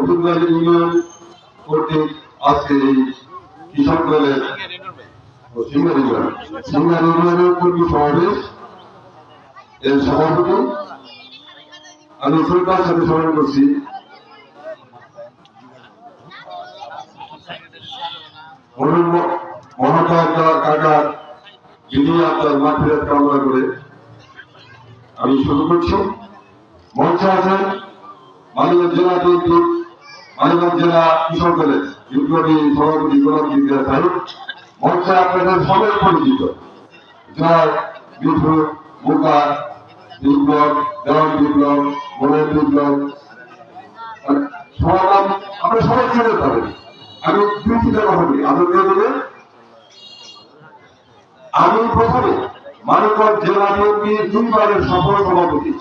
নতুনবাড়ি union কর্তৃক আজকে এই কৃষক দলের সিঙ্গার ইউনিয়নের কর্মী সমাবেশ এর সভাপতি আমি শ্রদ্ধার সাথে স্মরণ করছি মহাত্মা কাকার যিনি আপনার মাতৃহাত কামনা করে আমি শুরু করছি। মঞ্চে আছেন মানিকগঞ্জ জেলা বিএনপি মানিকগঞ্জ জেলা কৃষক দলের বিপ্লবী সভাপতি গোলাম জিয়া সাহেব। মঞ্চে আপনাদের সবাই পরিচিত জয় বিপ্লব মুকা বিপ্লব দেওয়ান বিপ্লব মনের বিপ্লব সবার নাম আমরা সবাই চিনে পাবেন। আমি দুইটা কথা বলি আপনাদের আমি প্রথমে মানিকগঞ্জ জেলা বিএনপির দুইবারের সফল সভাপতি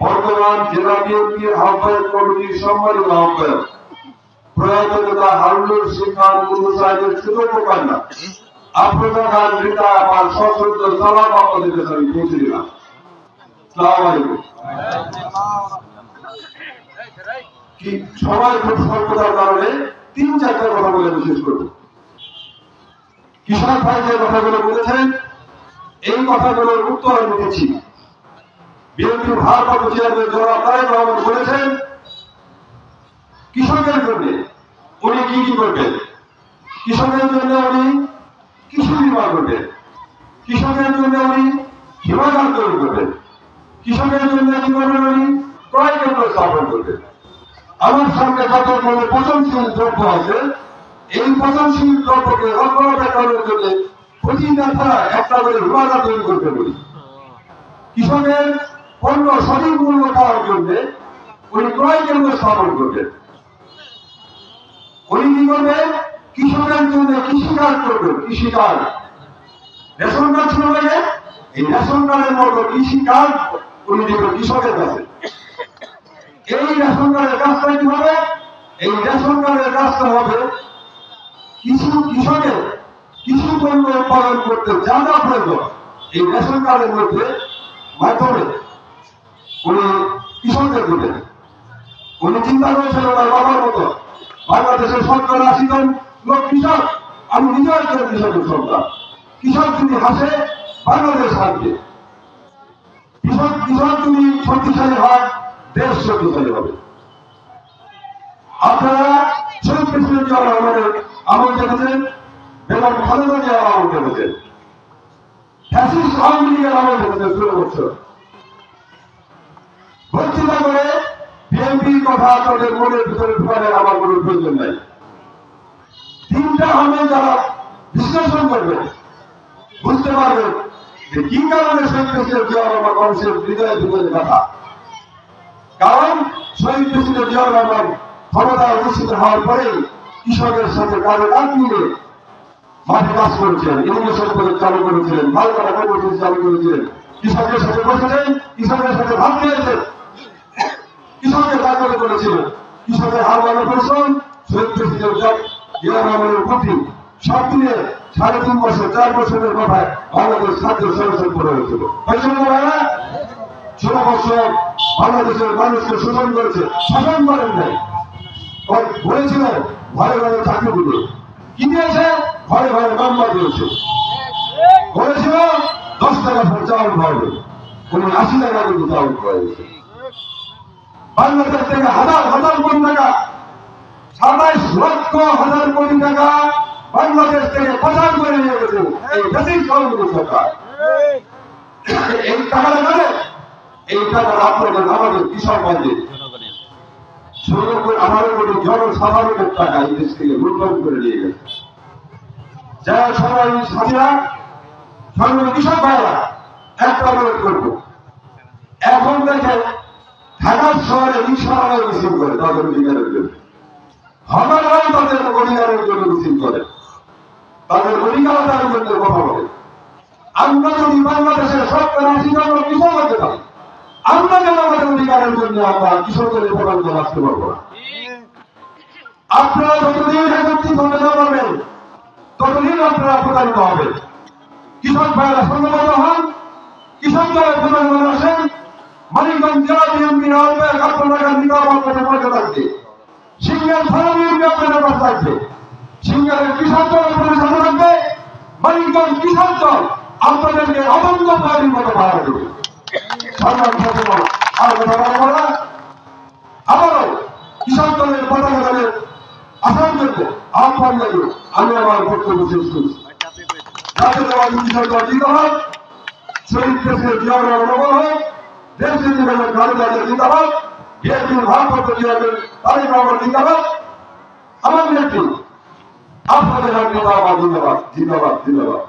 বর্তমান জেলা বিএনপির আহ্বায়ক কমিটির সম্মানিত আহ্বায়ক প্রয়াত নেতা হারুনুর সিং খান মুন্নু সাহেবের সুযোগ্য কন্যা আফরোজা খান রিতা আমার সশ্রদ্ধ সালাম আপনাদের কাছে আমি পৌঁছে দিলাম। আসসালামু আলাইকুম। কি সবাই খুব স্বল্পতার কারণে 3-4টা কথা বলে বিশেষ করব। কৃষক ভাই যে কথাগুলো বলেছেন এই কথাগুলোর উত্তর আমি দিচ্ছি। বিএনপির ভারপ্রাপ্ত চেয়ারম্যান জনাব তারেক রহমান বলেছেন কৃষকের জন্য উনি কি কি করবেন। কৃষকের জন্য উনি কৃষি বিমা করবেন, কৃষকের জন্য উনি হিমাগার তৈরি করবেন, কৃষকের জন্য কি করবেন উনি ক্রয় কেন্দ্র স্থাপন করবেন। আমার সামনে যতগুলো পচনশীল দ্রব্য আছে এই পচনশীল দ্রব্যকে রক্ষণাবেক্ষণের জন্য প্রতিটা ছাড়া একটা করে হিমাগার তৈরি করতে বলি। কৃষকের পণ্য সঠিক মূল্য পাওয়ার জন্য উনি ক্রয় কেন্দ্র স্থাপন করবেন। উনি কি করবেন কৃষকের জন্য কৃষিকাজ করবেন। কৃষিকাজ রেশন কার্ড ছিল না, এই রেশন কার্ডের মতো কৃষিকাজ উনি দেবেন কৃষকের কাছে। এই রেশন কার্ডের কাজটা কি হবে, এই রেশন কার্ডের কাজটা হবে কৃষকের কৃষি পণ্য উৎপাদন করতে যা যা প্রয়োজন এই রেশন কার্ডের মধ্যে মাধ্যমে উনি কৃষকদের দেবেন। উনি চিন্তা করেছেন ওনার বাবার মতো বাংলাদেশের 70-80 জন লোক কৃষক, আমি নিজেও একজন কৃষকের সন্তান। কৃষক যদি হাসে বাংলাদেশ হাসবে। কৃষক যদি শক্তিশালী হয় দেশ শক্তিশালী হবে। আপনারা শহীদ প্রেসিডেন্ট জিয়া রহমানের আমল দেখেছেন, বেগম খালেদা জিয়ার আমল দেখেছেন, ফ্যাসিস্ট আওয়ামী লীগের আমল দেখেছেন 16 বছর। বক্তৃতা করে বিএনপির কথা আপনাদের মনের ভিতরে ঢুকানোর আমার কোনো প্রয়োজন নাই। 3টা আমল যারা বিশ্লেষণ করবেন বুঝতে পারবেন যে কি কারণে শহীদ প্রেসিডেন্ট জিয়া রহমান মানুষের হৃদয়ে ঢুকে কথা। কারণ শহীদ প্রেসিডেন্ট জিয়া রহমান ক্ষমতায় অধিষ্ঠিত হওয়ার পরেই কৃষকের সাথে কাজে কাজ মিলে মাঠে কাজ করেছেন, ইরিগেশন প্রজেক্ট চালু করেছিলেন, মাল কাটা কর্মসূচি চালু করেছিলেন, কৃষকের সাথে বসেছেন, কৃষকের সাথে ভাব খেয়েছেন, কৃষকের কাজ করেছিলেন। কৃষকের হার মানা পরিশ্রম শহীদ প্রেসিডেন্ট জিয়া রহমানের প্রতি সব মিলে 3.5 বছর 4 বছরের মাথায় বাংলাদেশ খাদ্য সংরক্ষণ করে হয়েছিল। 16 বছর বাংলাদেশের মানুষকে শোষণ করেছে, শাসন করেন নাই। বলেছিল ঘরে ঘরে চাকরি দিবে, কি দিয়েছে ঘরে ঘরে নাম্বার দিয়েছে। বলেছিল 10 টাকা করে চাউল খাওয়াবে, উনি 80 টাকা কিন্তু চাউল খাওয়াইছে। বাংলাদেশ থেকে হাজার হাজার কোটি টাকা 27 লক্ষ হাজার কোটি টাকা বাংলাদেশ থেকে পাচার করে নিয়ে গেছে এই দেশের সরকার। এই টাকাটা গেলে এই টাকা আপনাদের আমাদের কৃষক ভাইদের 18 কোটি জনসাধারণের টাকা এই দেশ থেকে লুণ্ঠন করে নিয়ে গেছে। যারা সবাই সাথীরা সর্ব কৃষক ভাইরা একটা অনুরোধ করব, এখন দেখেন ঢাকা শহরে রিক্সাওয়ালা মিছিল করে তাদের অধিকারের জন্য, হাজার তাদের অধিকারের জন্য মিছিল করে, তাদের অধিকারতার জন্য কথা বলে। আমরা যদি বাংলাদেশের 70-80 জন কৃষক হতে পারি, আমরা কেন আমাদের অধিকারের জন্য আমরা কৃষকদের প্রকল্প আসতে পারবো না? আপনারা যতদিন একত্রিত হতে না পারবেন ততদিন আপনারা প্রতারিত হবেন। কৃষক ভাইয়েরা সংগঠিত হন, কৃষক দলের প্রধানমন্ত্রী আসেন, মানিকগঞ্জ জেলা বিএনপির আহ্বায়ক আপনার নিরাপদ পথে পৌঁছে থাকবে। চাইছে সিঙ্গারের কিষাণ দল আপনাদের সাথে থাকবে, মানিকগঞ্জ কিষাণ দল আপনাদেরকে অবন্ধ বাড়ির মতো ভাড়া দেবে। সংগ্রামী সচেতন আর কথা বলবো না। আবারও কিষাণ দলের পতাকা দলের আসাম করতে আহ্বান জানিয়ে আমি আমার বক্তব্য শেষ করছি। জাতীয়তাবাদী কিষাণ দল জিন্দাবাদ, শহীদ প্রেসিডেন্ট জিয়াউর রহমান অমর হোক, দেশে জীবনের খালেদা জিয়া জিন্দাবাদ, বিএনপির ভারপ্রাপ্ত চেয়ারম্যান তারেক রহমান জিন্দাবাদ, আমার নেত্রী আপনাদের জিন্দাবাদ জিন্দাবাদ জিন্দাবাদ।